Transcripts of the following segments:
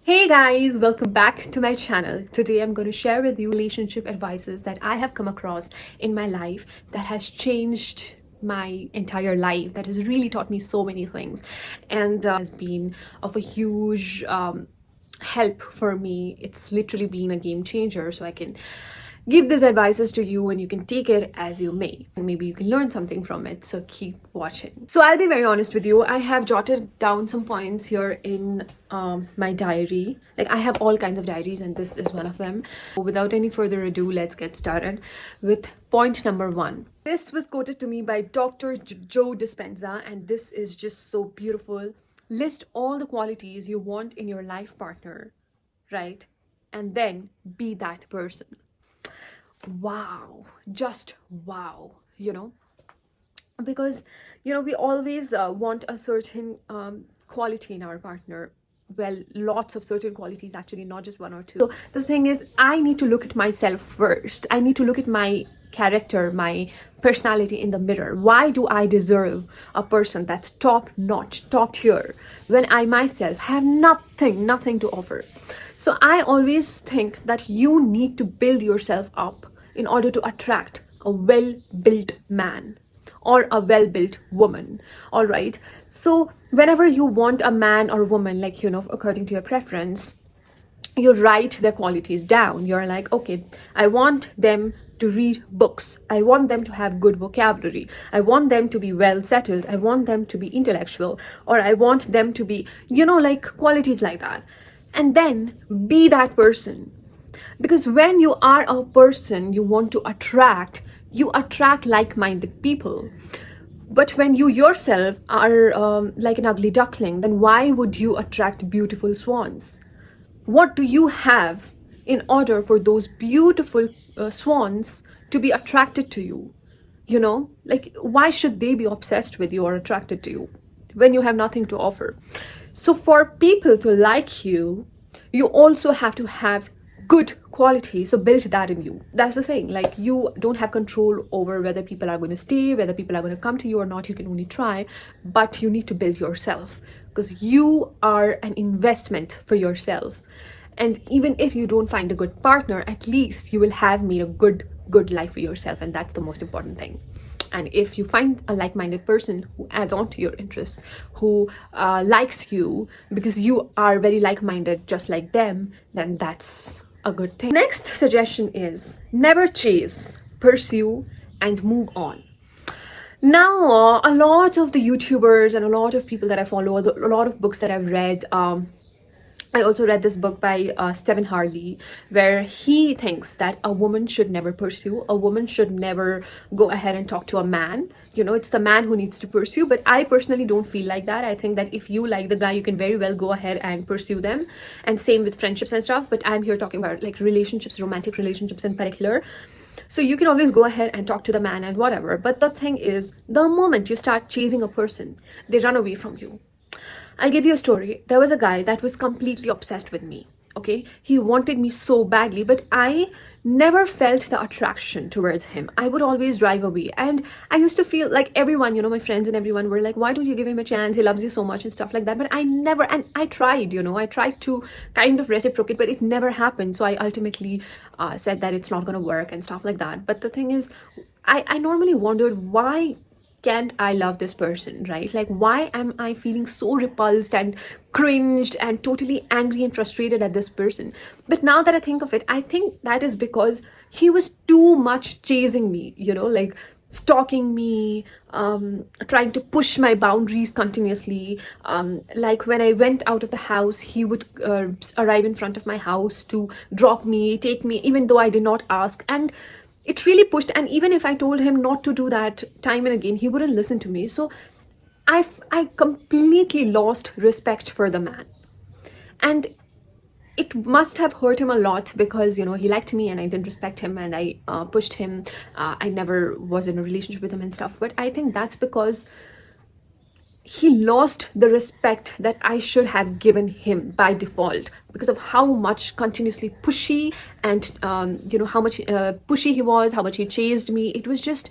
Hey guys, welcome back to my channel. Today I'm going to share with you relationship advices that I have come across in my life that has changed my entire life, that has really taught me so many things, and has been of a huge help for me. It's literally been a game changer, so I can give these advices to you and you can take it as you may, and maybe you can learn something from it. So keep watching. So I'll be very honest with you, I have jotted down some points here in my diary. Like, I have all kinds of diaries and this is one of them. Without any further ado, let's get started with point number one. This was quoted to me by Dr. Joe Dispenza, and this is just so beautiful. List all the qualities you want in your life partner, right? And then be that person. Wow, just wow, because we always want a certain quality in our partner. Well, lots of certain qualities, actually, not just one or two. So the thing is, I need to look at myself first. I need to look at my character, my personality in the mirror. Why do I deserve a person that's top notch, top tier, when I myself have nothing to offer? So I always think that you need to build yourself up in order to attract a well-built man or a well-built woman. All right, so whenever you want a man or woman, like, according to your preference, you write their qualities down. You're like, okay, I want them to read books, I want them to have good vocabulary, I want them to be well settled, I want them to be intellectual, or I want them to be, like, qualities like that. And then be that person. Because when you are a person you want to attract, you attract like-minded people. But when you yourself are like an ugly duckling, then why would you attract beautiful swans? What do you have in order for those beautiful swans to be attracted to you? Like, why should they be obsessed with you or attracted to you when you have nothing to offer? So for people to like you, you also have to have good quality. So build that in you. That's the thing. Like, you don't have control over whether people are going to stay, whether people are going to come to you or not. You can only try, but you need to build yourself, because you are an investment for yourself. And even if you don't find a good partner, at least you will have made a good life for yourself, and that's the most important thing. And if you find a like-minded person who adds on to your interests, who likes you because you are very like-minded just like them, then that's a good thing. Next suggestion is never chase, pursue, and move on. Now, a lot of the YouTubers and a lot of people that I follow, a lot of books that I've read, I also read this book by Stephen Harley, where he thinks that a woman should never pursue, a woman should never go ahead and talk to a man. It's the man who needs to pursue. But I personally don't feel like that. I think that if you like the guy, you can very well go ahead and pursue them. And same with friendships and stuff. But I'm here talking about like relationships, romantic relationships in particular. So you can always go ahead and talk to the man and whatever. But the thing is, the moment you start chasing a person, they run away from you. I'll give you a story. There was a guy that was completely obsessed with me. Okay, he wanted me so badly, but I never felt the attraction towards him. I would always drive away, and I used to feel like everyone, my friends and everyone were like, why don't you give him a chance, he loves you so much and stuff like that. But I never, and I tried, I tried to kind of reciprocate, but it never happened. So I ultimately said that it's not going to work and stuff like that. But the thing is, I normally wondered, why can't I love this person, right? Like, why am I feeling so repulsed and cringed and totally angry and frustrated at this person? But now that I think of it, I think that is because he was too much chasing me, like stalking me, trying to push my boundaries continuously. Like, when I went out of the house, he would arrive in front of my house to drop me, take me, even though I did not ask. And it really pushed. And even if I told him not to do that time and again, he wouldn't listen to me. So I completely lost respect for the man. And it must have hurt him a lot, because he liked me and I didn't respect him, and I pushed him. I never was in a relationship with him and stuff. But I think that's because he lost the respect that I should have given him by default, because of how much continuously pushy and how much pushy he was, how much he chased me. It was just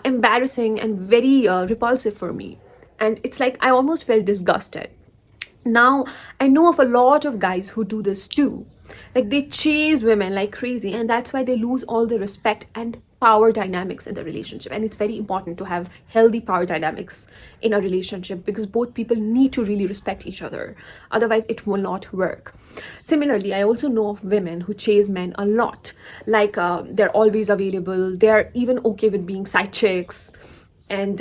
embarrassing and very repulsive for me. And it's like I almost felt disgusted. Now, I know of a lot of guys who do this too. Like they chase women like crazy, and that's why they lose all the respect and power dynamics in the relationship. And it's very important to have healthy power dynamics in a relationship because both people need to really respect each other. Otherwise, it will not work. Similarly, I also know of women who chase men a lot. Like they're always available, they're even okay with being side chicks, and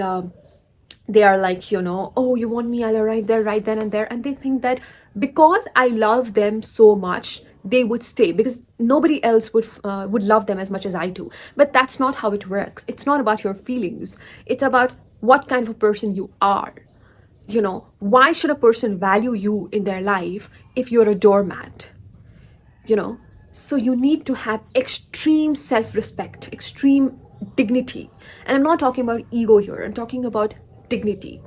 they are like, oh, you want me, I'll arrive there right then and there. And they think that because I love them so much, they would stay because nobody else would love them as much as I do. But that's not how it works. It's not about your feelings. It's about what kind of a person you are. Why should a person value you in their life if you're a doormat? So you need to have extreme self-respect, extreme dignity. And I'm not talking about ego here, I'm talking about dignity.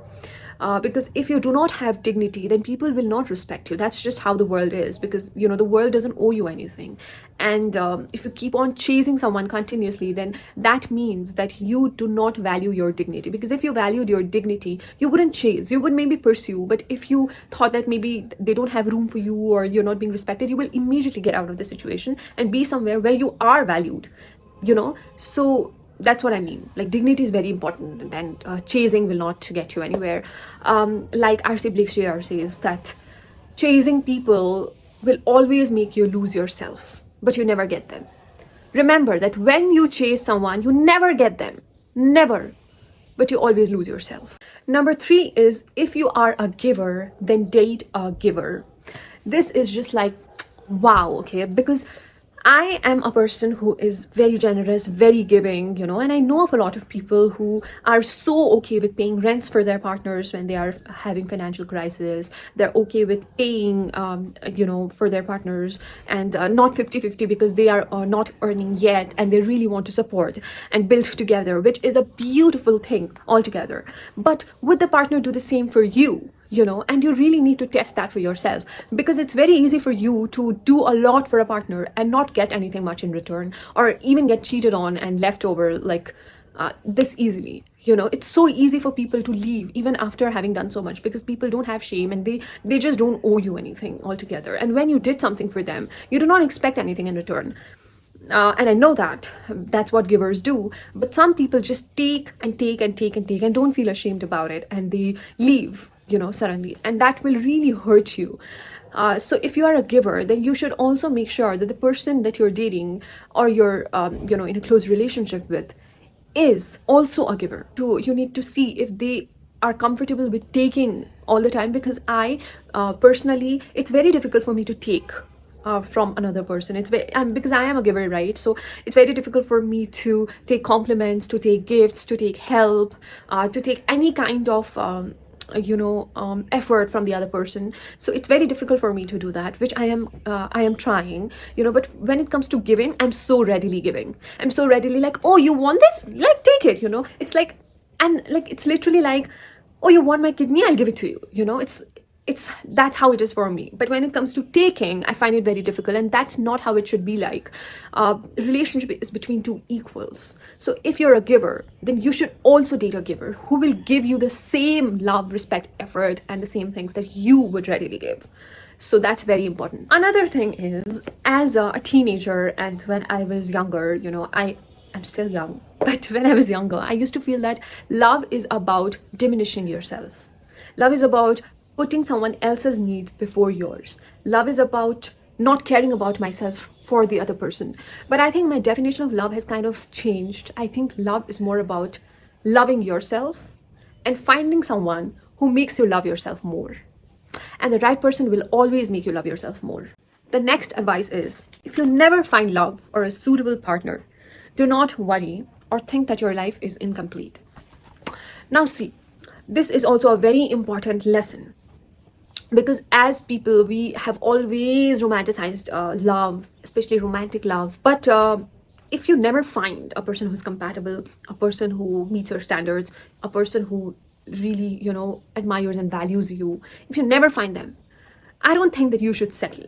Because if you do not have dignity, then people will not respect you. That's just how the world is, because the world doesn't owe you anything. And if you keep on chasing someone continuously, then that means that you do not value your dignity. Because if you valued your dignity, you wouldn't chase, you would maybe pursue. But if you thought that maybe they don't have room for you or you're not being respected, you will immediately get out of the situation and be somewhere where you are valued. So that's what I mean. Like, dignity is very important, and chasing will not get you anywhere. Like R.C. Blakespeare says that chasing people will always make you lose yourself, but you never get them. Remember that when you chase someone, you never get them. Never. But you always lose yourself. Number 3 is, if you are a giver, then date a giver. This is just like, wow, okay? Because I am a person who is very generous, very giving, and I know of a lot of people who are so okay with paying rents for their partners when they are having financial crisis. They're okay with paying, for their partners, and not 50-50 because they are not earning yet and they really want to support and build together, which is a beautiful thing altogether. But would the partner do the same for you? And you really need to test that for yourself, because it's very easy for you to do a lot for a partner and not get anything much in return, or even get cheated on and left over like this easily. It's so easy for people to leave even after having done so much, because people don't have shame and they just don't owe you anything altogether. And when you did something for them, you do not expect anything in return. And I know that that's what givers do, but some people just take and take and take and take and don't feel ashamed about it, and they leave suddenly, and that will really hurt you. So if you are a giver, then you should also make sure that the person that you're dating or you're in a close relationship with is also a giver. So you need to see if they are comfortable with taking all the time, because I personally, it's very difficult for me to take from another person. It's very, because I am a giver, right? So it's very difficult for me to take compliments, to take gifts, to take help, to take any kind of effort from the other person. So it's very difficult for me to do that, which I am trying, but when it comes to giving, I'm so readily giving. I'm so readily like, oh, you want this, like, take it. It's like, and like, it's literally like, oh, you want my kidney, I'll give it to you. It's that's how it is for me. But when it comes to taking, I find it very difficult, and that's not how it should be. Like, relationship is between two equals. So if you're a giver, then you should also date a giver who will give you the same love, respect, effort, and the same things that you would readily give. So that's very important. Another thing is, as a teenager, and when I was younger, I'm still young, but when I was younger, I used to feel that love is about diminishing yourself. Love is about putting someone else's needs before yours. Love is about not caring about myself for the other person. But I think my definition of love has kind of changed. I think love is more about loving yourself and finding someone who makes you love yourself more. And the right person will always make you love yourself more. The next advice is, if you never find love or a suitable partner, do not worry or think that your life is incomplete. Now see, this is also a very important lesson, because as people, we have always romanticized love, especially romantic love. But if you never find a person who's compatible, a person who meets your standards, a person who really, admires and values you, if you never find them, I don't think that you should settle.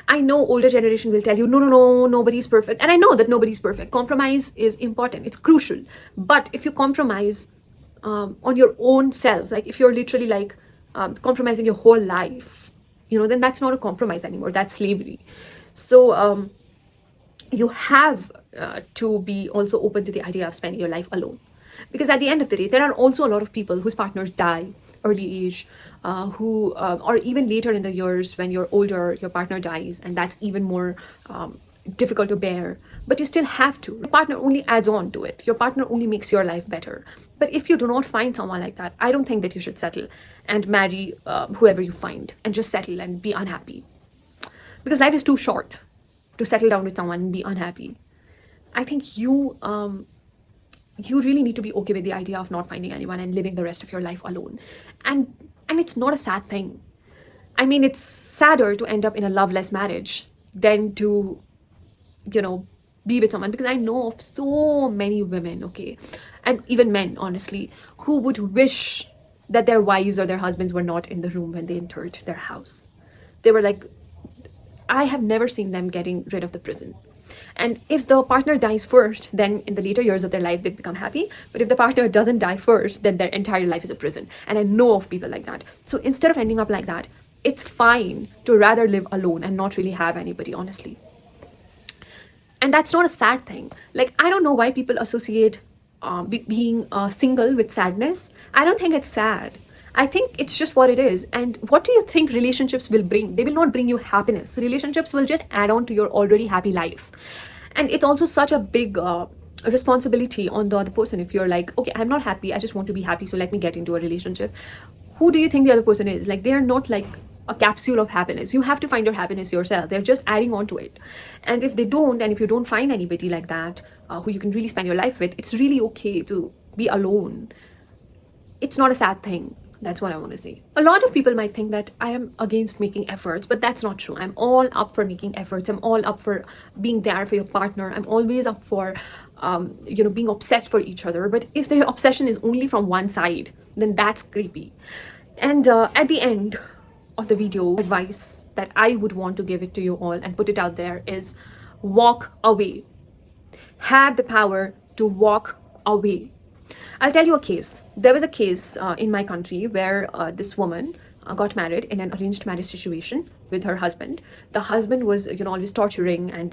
I know older generation will tell you, no, nobody's perfect. And I know that nobody's perfect. Compromise is important. It's crucial. But if you compromise on your own self, like if you're literally like, compromising your whole life, then that's not a compromise anymore. That's slavery. So you have to be also open to the idea of spending your life alone, because at the end of the day, there are also a lot of people whose partners die early age, who or even later in the years when you're older, your partner dies, and that's even more difficult to bear. But you still have to. Your partner only adds on to it. Your partner only makes your life better. But if you do not find someone like that, I don't think that you should settle and marry whoever you find and just settle and be unhappy, because life is too short to settle down with someone and be unhappy. I think you really need to be okay with the idea of not finding anyone and living the rest of your life alone. And it's not a sad thing. I mean, it's sadder to end up in a loveless marriage than to, be with someone, because I know of so many women, okay, and even men, honestly, who would wish that their wives or their husbands were not in the room when they entered their house. They were like, I have never seen them getting rid of the prison. And if the partner dies first, then in the later years of their life, they become happy. But if the partner doesn't die first, then their entire life is a prison. And I know of people like that. So instead of ending up like that, it's fine to rather live alone and not really have anybody, honestly. And that's not a sad thing. Like, I don't know why people associate being single with sadness. I don't think it's sad. I think it's just what it is. And what do you think relationships will bring? They will not bring you happiness. Relationships will just add on to your already happy life. And it's also such a big responsibility on the other person. If you're like, okay, I'm not happy, I just want to be happy, so let me get into a relationship. Who do you think the other person is? Like, they are not like a capsule of happiness. You have to find your happiness yourself. They're just adding on to it. And if they don't, and if you don't find anybody like that who you can really spend your life with, it's really okay to be alone. It's not a sad thing. That's what I want to say. A lot of people might think that I am against making efforts, but that's not true. I'm all up for making efforts. I'm all up for being there for your partner. I'm always up for, being obsessed for each other. But if the obsession is only from one side, then that's creepy. And at the end of the video, advice that I would want to give it to you all and put it out there is walk away. Have the power to walk away. I'll tell you a case. There was a case in my country where this woman got married in an arranged marriage situation with her husband. The husband was, always torturing, and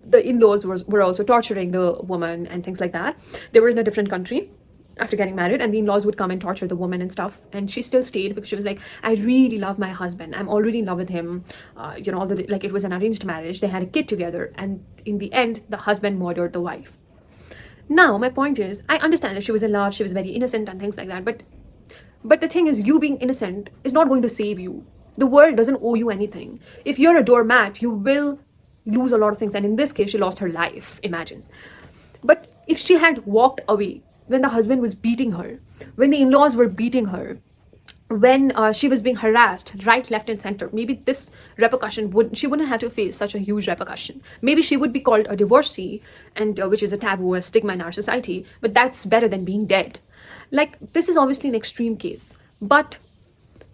the in-laws were also torturing the woman and things like that. They were in a different country after getting married, and the in-laws would come and torture the woman and stuff. And she still stayed because she was like, I really love my husband. I'm already in love with him. Like, it was an arranged marriage. They had a kid together, and in the end, the husband murdered the wife. Now, my point is, I understand that she was in love, she was very innocent and things like that, but the thing is, you being innocent is not going to save you. The world doesn't owe you anything. If you're a doormat, you will lose a lot of things, and in this case, she lost her life, imagine. But if she had walked away when the husband was beating her, when the in-laws were beating her, when she was being harassed right, left, and center, maybe this repercussion she wouldn't have to face such a huge repercussion. Maybe she would be called a divorcee, and which is a taboo, a stigma in our society, but that's better than being dead. Like, this is obviously an extreme case, but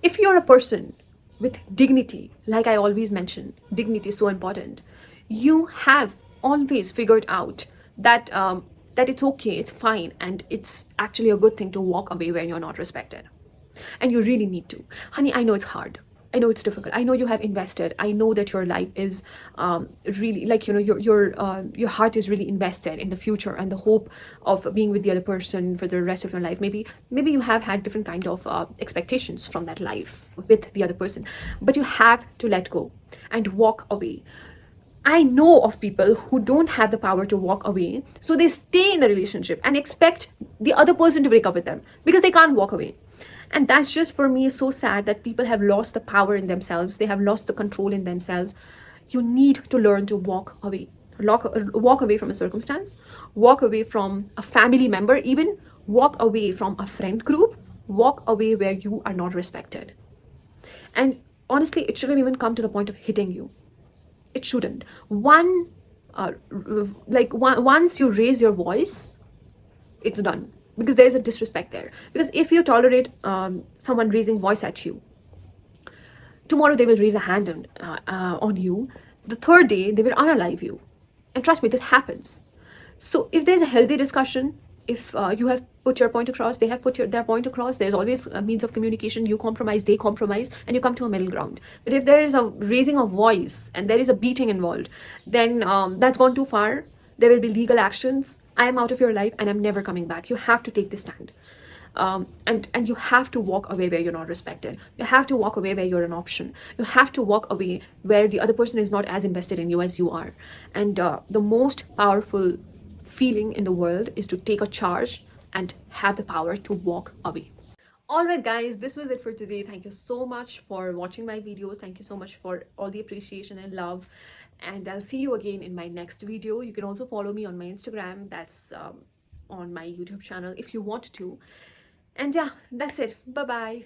if you're a person with dignity, like I always mention, dignity is so important. You have always figured out that that it's okay, it's fine, and it's actually a good thing to walk away when you're not respected. And you really need to. Honey, I know it's hard. I know it's difficult. I know you have invested. I know that your life is really, like, your heart is really invested in the future and the hope of being with the other person for the rest of your life. Maybe you have had different kind of expectations from that life with the other person, but you have to let go and walk away. I know of people who don't have the power to walk away, so they stay in the relationship and expect the other person to break up with them because they can't walk away. And that's just, for me, so sad that people have lost the power in themselves. They have lost the control in themselves. You need to learn to walk away. Walk away from a circumstance, walk away from a family member, even walk away from a friend group, walk away where you are not respected. And honestly, it shouldn't even come to the point of hitting you. It shouldn't. Once you raise your voice, it's done. Because there's a disrespect there. Because if you tolerate someone raising voice at you, tomorrow they will raise a hand on you. The third day, they will unalive you. And trust me, this happens. So if there's a healthy discussion, if you have put your point across, they have put their point across, there's always a means of communication. You compromise, they compromise, and you come to a middle ground. But if there is a raising of voice and there is a beating involved, then that's gone too far. There will be legal actions. I am out of your life and I'm never coming back. You have to take this stand. And you have to walk away where you're not respected. You have to walk away where you're an option. You have to walk away where the other person is not as invested in you as you are. And the most powerful feeling in the world is to take a charge and have the power to walk away. Alright guys, this was it for today. Thank you so much for watching my videos. Thank you so much for all the appreciation and love, and I'll see you again in my next video. You can also follow me on my Instagram. That's on my YouTube channel if you want to. And yeah, that's it. Bye bye.